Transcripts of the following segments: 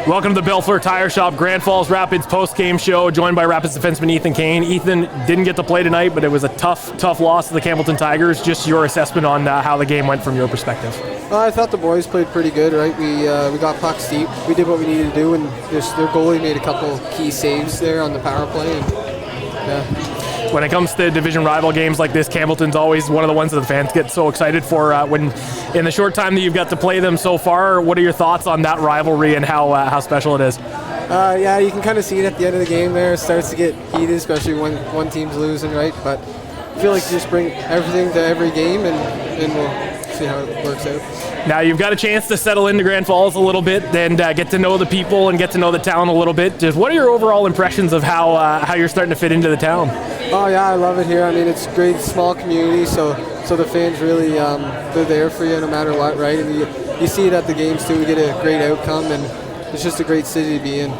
Welcome to the Bellefleur Tire Shop Grand Falls Rapids post-game show, joined by Rapids defenseman Ethan Kane. Ethan didn't get to play tonight, but it was a tough loss to the Campbellton Tigers. Just your assessment on how the game went from your perspective. I thought the boys played pretty good, right? We got pucks deep. We did what we needed to do, and their goalie made a couple key saves there on the power play. When it comes to division rival games like this, Campbellton's always one of the ones that the fans get so excited for. When in the short time that you've got to play them so far, what are your thoughts on that rivalry and how special it is? Yeah, you can kind of see it at the end of the game there. It starts to get heated, especially when one team's losing, right? But I feel like you just bring everything to every game, and we'll see how it works out. Now you've got a chance to settle into Grand Falls a little bit and get to know the people and get to know the town a little bit. Just what are your overall impressions of how you're starting to fit into the town? Oh yeah, I love it here. I mean, it's a great small community, so the fans really they're there for you no matter what, right? And you see it at the games too. We get a great outcome, and it's just a great city to be in.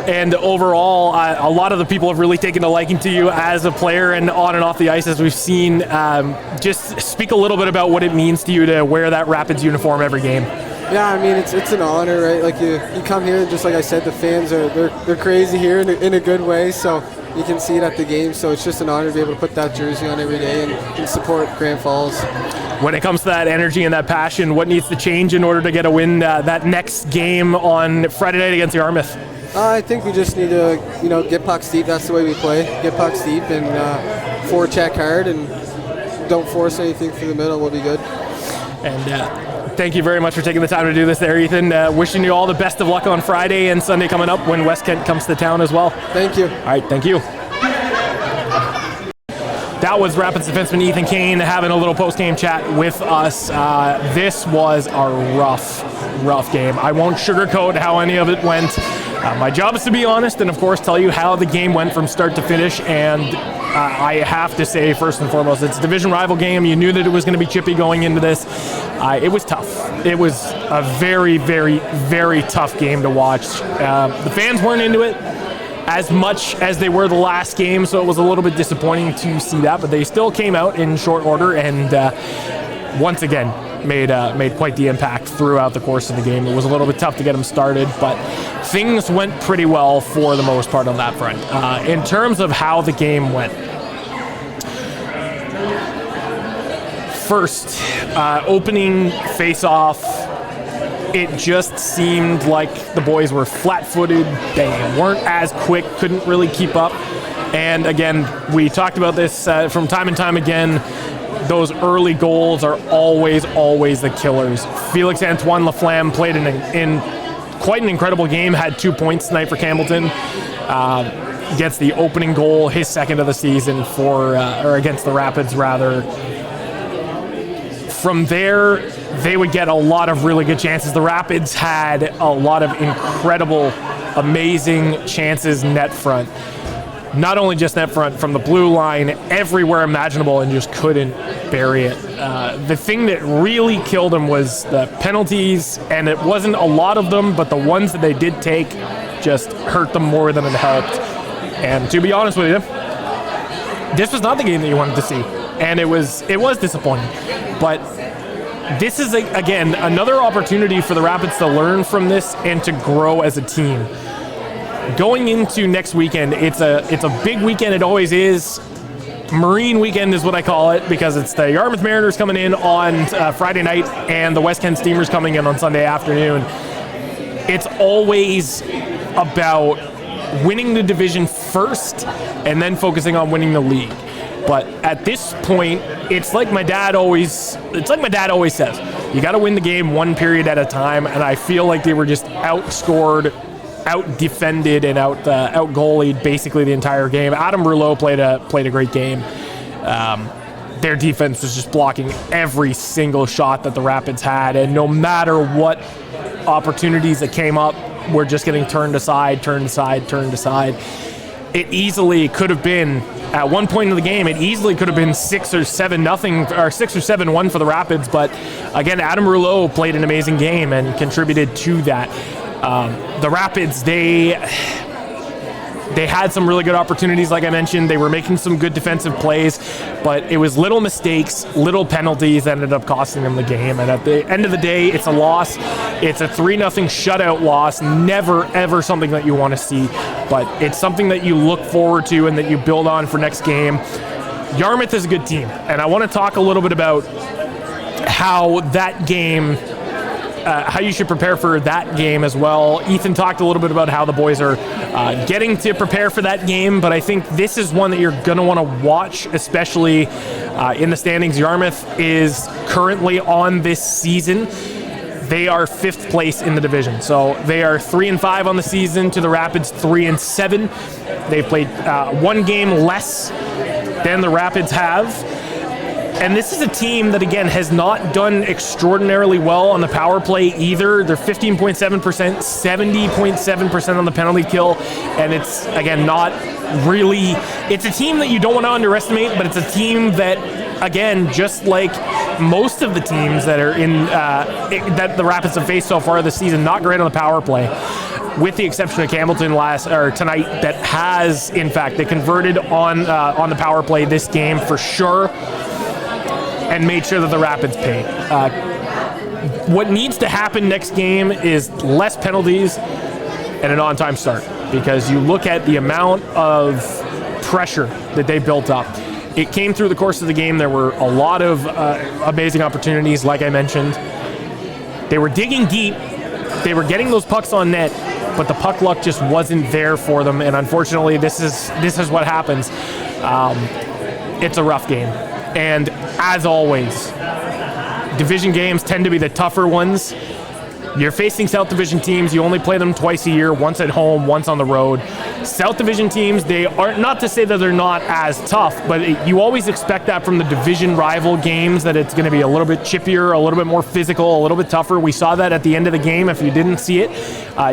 And overall, a lot of the people have really taken a liking to you as a player and on and off the ice, as we've seen. Just speak a little bit about what it means to you to wear that Rapids uniform every game. Yeah, I mean, it's an honor, right? Like you come here, just like I said, the fans they're crazy here in a good way. So you can see it at the game. So it's just an honor to be able to put that jersey on every day and support Grand Falls. When it comes to that energy and that passion, what needs to change in order to get a win that next game on Friday night against the Yarmouth? I think we just need to, get pucks deep. That's the way we play. Get pucks deep and forecheck hard, and don't force anything through the middle. We'll be good. And thank you very much for taking the time to do this there, Ethan. Wishing you all the best of luck on Friday and Sunday coming up when West Kent comes to town as well. Thank you. All right, thank you. That was Rapids defenseman Ethan Kane having a little post-game chat with us. This was a rough game. I won't sugarcoat how any of it went. My job is to be honest and, of course, tell you how the game went from start to finish. And I have to say, first and foremost, it's a division rival game. You knew that it was going to be chippy going into this. It was tough. It was a very, very, very tough game to watch. The fans weren't into it as much as they were the last game, so it was a little bit disappointing to see that, but they still came out in short order and once again made quite the impact throughout the course of the game. It was a little bit tough to get them started, but things went pretty well for the most part on that front. In terms of how the game went, first, opening face-off, it just seemed like the boys were flat-footed. They weren't as quick, couldn't really keep up. And again, we talked about this from time and time again. Those early goals are always the killers. Felix Antoine Laflamme played in quite an incredible game, had 2 points tonight for Campbellton. Gets the opening goal, his second of the season or against the Rapids rather. From there, they would get a lot of really good chances. The Rapids had a lot of incredible, amazing chances net front. Not only just net front, from the blue line, everywhere imaginable, and just couldn't bury it. The thing that really killed them was the penalties, and it wasn't a lot of them, but the ones that they did take just hurt them more than it helped. And to be honest with you, this was not the game that you wanted to see, and it was disappointing. But this is, again, another opportunity for the Rapids to learn from this and to grow as a team. Going into next weekend, it's a big weekend. It always is. Marine weekend is what I call it, because it's the Yarmouth Mariners coming in on Friday night and the West Kent Steamers coming in on Sunday afternoon. It's always about winning the division first and then focusing on winning the league. But at this point, it's like my dad always says, you got to win the game one period at a time. And I feel like they were just outscored, out-defended, and out-goalied basically the entire game. Adam Rouleau played a great game. Their defense was just blocking every single shot that the Rapids had, and no matter what opportunities that came up, were just getting turned aside. it easily could have been, at one point in the game, it easily could have been 6 or 7-0 or 6 or 7-1 for the Rapids. But again, Adam Rouleau played an amazing game and contributed to that. The Rapids, they had some really good opportunities, like I mentioned. They were making some good defensive plays, but it was little mistakes, little penalties that ended up costing them the game. And at the end of the day, it's a loss. It's a 3-0 shutout loss. Never, ever something that you want to see, but it's something that you look forward to and that you build on for next game. Yarmouth is a good team, and I want to talk a little bit about how that game, how you should prepare for that game as well. Ethan talked a little bit about how the boys are getting to prepare for that game, but I think this is one that you're going to want to watch, especially in the standings. Yarmouth is currently on this season. They are 5th place in the division. So they are 3-5 on the season to the Rapids 3-7. They've played 1 game less than the Rapids have. And this is a team that, again, has not done extraordinarily well on the power play either. They're 15.7%, 70.7% on the penalty kill. And it's, again, not really... It's a team that you don't want to underestimate, but it's a team that, again, just like most of the teams that are in... that the Rapids have faced so far this season, not great on the power play, with the exception of Campbellton tonight, that has, in fact, they converted on the power play this game for sure, and made sure that the Rapids pay. What needs to happen next game is less penalties and an on-time start, because you look at the amount of pressure that they built up. It came through the course of the game. There were a lot of amazing opportunities, like I mentioned. They were digging deep. They were getting those pucks on net, but the puck luck just wasn't there for them, and unfortunately, this is what happens. It's a rough game. And as always, division games tend to be the tougher ones. You're facing South Division teams. You only play them twice a year, once at home, once on the road. South Division teams, they aren't, not to say that they're not as tough, but you always expect that from the division rival games, that it's going to be a little bit chippier, a little bit more physical, a little bit tougher. We saw that at the end of the game. If you didn't see it,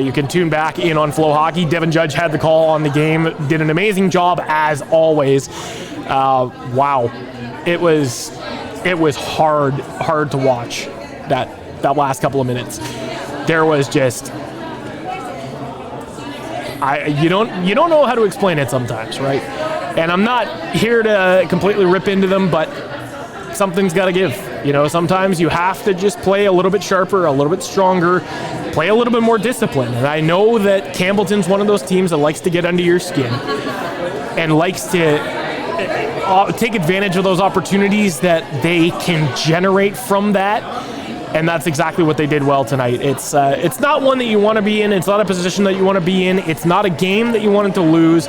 you can tune back in on Flow Hockey. Devin Judge had the call on the game, did an amazing job as always. Wow. It was hard to watch that last couple of minutes. There was just you don't know how to explain it sometimes, right? And I'm not here to completely rip into them, but something's got to give. You know, sometimes you have to just play a little bit sharper, a little bit stronger, play a little bit more disciplined. And I know that Campbellton's one of those teams that likes to get under your skin and likes to take advantage of those opportunities that they can generate from that, and that's exactly what they did well tonight. It's not one that you want to be in. It's not a position that you want to be in. It's not a game that you wanted to lose,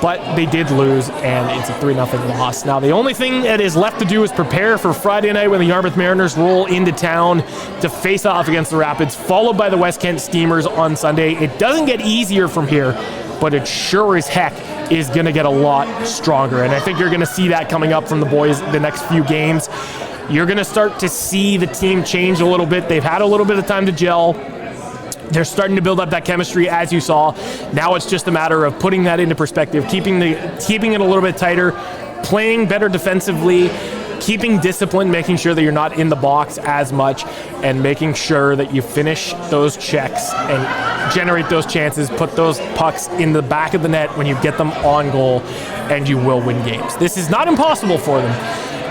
but they did lose, and it's a 3-0 loss. Now, the only thing that is left to do is prepare for Friday night when the Yarmouth Mariners roll into town to face off against the Rapids, followed by the West Kent Steamers on Sunday. It doesn't get easier from here, but it sure as heck is going to get a lot stronger. And I think you're going to see that coming up from the boys the next few games. You're going to start to see the team change a little bit. They've had a little bit of time to gel. They're starting to build up that chemistry, as you saw. Now it's just a matter of putting that into perspective, keeping it a little bit tighter, playing better defensively, keeping discipline, making sure that you're not in the box as much, and making sure that you finish those checks and generate those chances, put those pucks in the back of the net when you get them on goal, and you will win games. This is not impossible for them,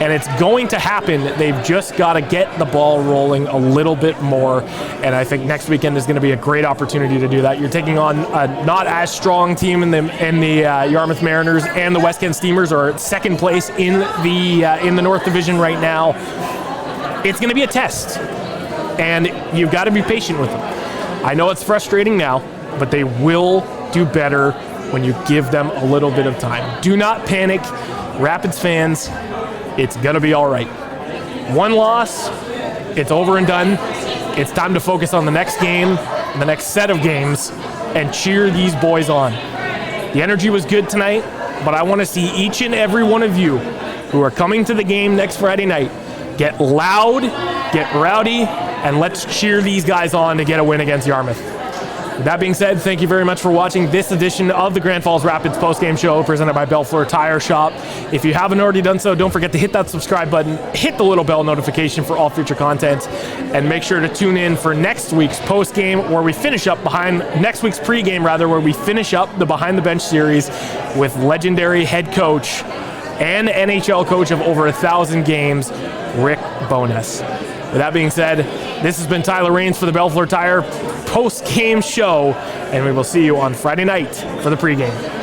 and it's going to happen. They've just got to get the ball rolling a little bit more, and I think next weekend is going to be a great opportunity to do that. You're taking on a not as strong team in the Yarmouth Mariners, and the West Kent Steamers are at second place in the North Division right now. It's going to be a test, and you've got to be patient with them. I know it's frustrating now, but they will do better when you give them a little bit of time. Do not panic, Rapids fans. It's going to be all right. One loss, it's over and done. It's time to focus on the next game, the next set of games, and cheer these boys on. The energy was good tonight, but I want to see each and every one of you who are coming to the game next Friday night get loud, get rowdy, and let's cheer these guys on to get a win against Yarmouth. With that being said, thank you very much for watching this edition of the Grand Falls Rapids postgame show presented by Bellefleur Tire Shop. If you haven't already done so, don't forget to hit that subscribe button, hit the little bell notification for all future content, and make sure to tune in for next week's postgame where we finish up next week's pregame where we finish up the Behind the Bench series with legendary head coach and NHL coach of over 1,000 games, Rick Bowness. With that being said, this has been Tyler Rains for the Bellefleur Tire post-game show, and we will see you on Friday night for the pregame.